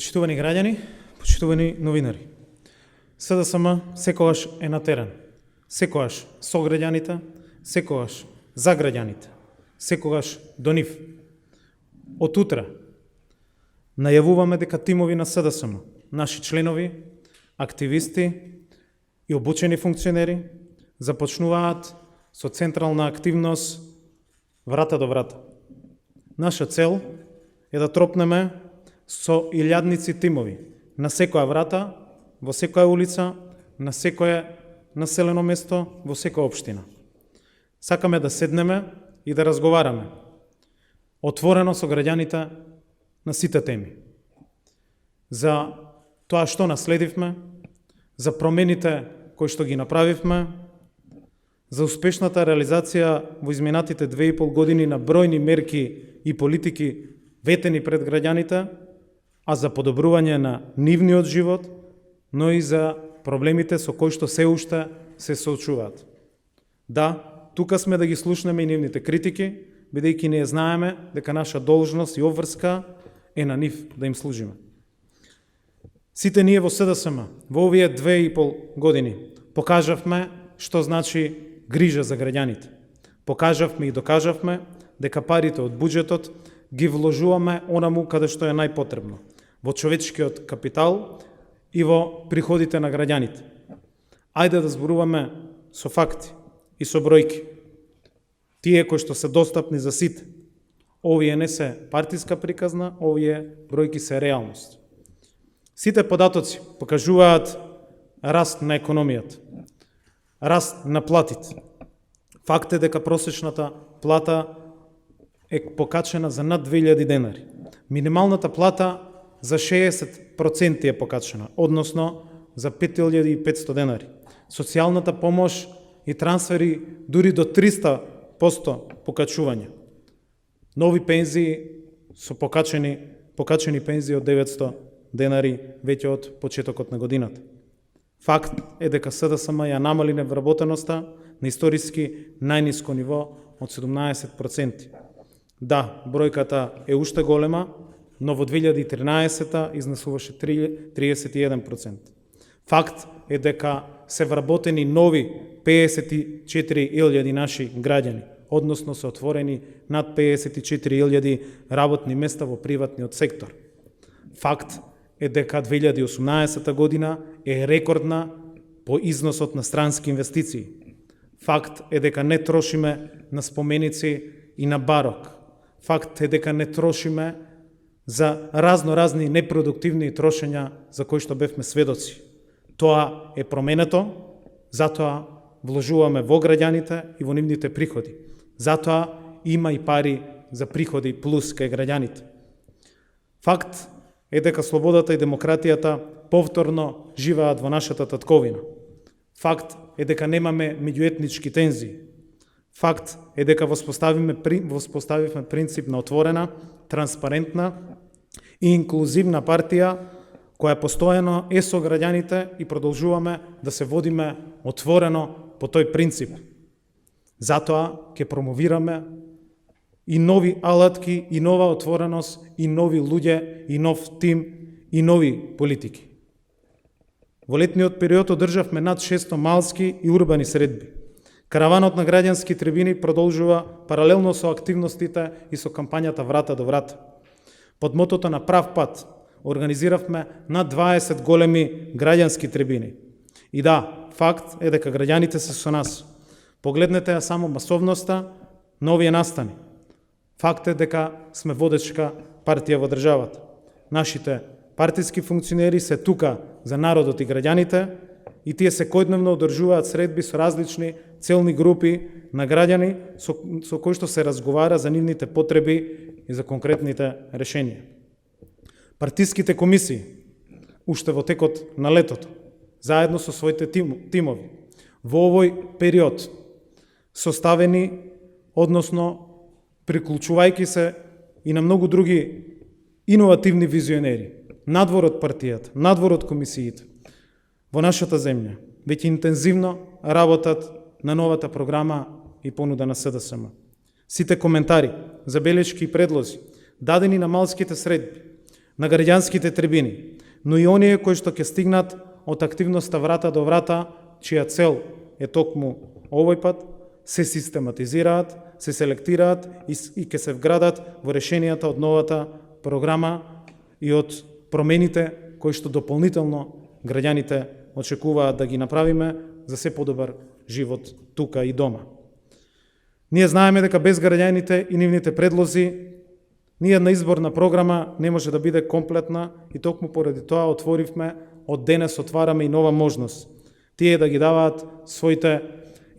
Почитувани граѓани, почитувани новинари. СДСМ секогаш е на терен. Секогаш со граѓаните, секогаш за граѓаните, секогаш до нив. Од утре најавуваме дека тимови на СДСМ, наши членови, активисти и обучени функционери започнуваат со централна активност врата до врата. Наша цел е да тропнеме со илјадници тимови на секоја врата, во секоја улица, на секое населено место, во секоја општина. Сакаме да седнеме и да разговараме отворено со граѓаните на сите теми. За тоа што наследивме, за промените кои што ги направивме, за успешната реализација во изминатите 2,5 години на бројни мерки и политики ветени пред граѓаните, а за подобрување на нивниот живот, но и за проблемите со кои што се уште се соочуваат. Да, тука сме да ги слушнеме и нивните критики, бидејќи ние знаеме дека наша должност и обврска е на нив да им служиме. Сите ние во СДСМ во овие 2,5 години покажавме што значи грижа за граѓаните. Покажавме и докажавме дека парите од буџетот ги вложуваме онаму каде што е најпотребно, во човечкиот капитал и во приходите на граѓаните. Ајде да зборуваме со факти и со бројки. Тие кои што се достапни за сите. Овие не се партиска приказна, овие бројки се реалност. Сите податоци покажуваат раст на економијата, раст на платите. Факт е дека просечната плата е покачена за над 2000 денари. Минималната плата за 60% е покачена, односно за 5500 денари. Социјалната помош и трансфери дури до 300% покачување. Нови пензии со покачени пензии од 900 денари веќе од почетокот на годината. Факт е дека СДСМ ја намали невработеноста на историски најниско ниво од 17%. Да, бројката е уште голема, но во 2013 изнесуваше 31%. Факт е дека се вработени нови 54.000 наши граѓани, односно се отворени над 54.000 работни места во приватниот сектор. Факт е дека 2018 година е рекордна по износот на странски инвестиции. Факт е дека не трошиме на споменици и на барок. Факт е дека не трошиме за разни непродуктивни трошења за кои што бевме сведоци. Тоа е променето, затоа вложуваме во граѓаните и во нивните приходи. Затоа има и пари за приходи плюс кај граѓаните. Факт е дека слободата и демократијата повторно живеат во нашата татковина. Факт е дека немаме меѓуетнички тензии. Факт е дека воспоставивме принцип на отворена, транспарентна и инклузивна партија која постојано е со граѓаните и продолжуваме да се водиме отворено по тој принцип. Затоа ќе промовираме и нови алатки, и нова отвореност, и нови луѓе, и нов тим, и нови политики. Во летниот период одржавме над 600 малски и урбани средби. Караванот на граѓански трибини продолжува паралелно со активностите и со кампањата врата до врата. Под мотото на прав пат организиравме над 20 големи граѓански трибини. И да, факт е дека граѓаните се со нас. Погледнете ја само масовноста на овие настани. Факт е дека сме водечка партија во државата. Нашите партиски функционери се тука за народот и граѓаните и тие секојдневно одржуваат средби со различни целни групи на граѓани со кои што се разговара за нивните потреби и за конкретните решенија. Партиските комисии, уште во текот на летото, заедно со своите тимови, во овој период, составени, односно приклучувајќи се и на многу други иновативни визионери, надвор од партијата, надвор од комисиите, во нашата земја, веќе интензивно работат на новата програма и понуда на СДСМ. Сите коментари, забелешки и предлози, дадени на малските средби, на граѓанските трибини, но и оние кои што ќе стигнат од активноста врата до врата, чија цел е токму овој пат, се систематизираат, се селектираат и ќе се вградат во решенијата од новата програма и од промените кои што дополнително граѓаните очекуваат да ги направиме за се подобар живот тука и дома. Ние знаеме дека без граѓаните и нивните предлози ниједна изборна програма не може да биде комплетна и токму поради тоа отворивме, од денес отвараме и нова можност. Тие да ги даваат своите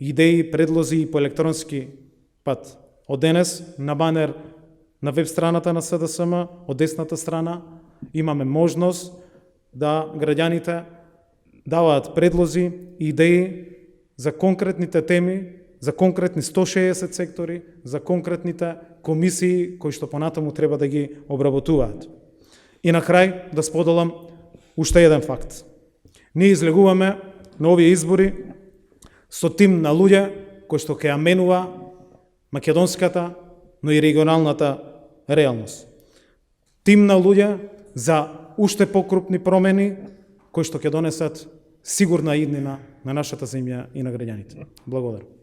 идеи, предлози и по електронски пат. Од денес на банер на веб страната на СДСМ, од десната страна, имаме можност да граѓаните даваат предлози и идеи за конкретните теми, за конкретни 160 сектори, за конкретните комисии кои што понатаму треба да ги обработуваат. И на крај да споделам уште еден факт. Ние излегуваме на овие избори со тим на луѓе кои што ќе ја менува македонската, но и регионалната реалност. Тим на луѓе за уште покрупни промени кои што ќе донесат сигурна иднина на нашата земја и на граѓаните. Благодарам.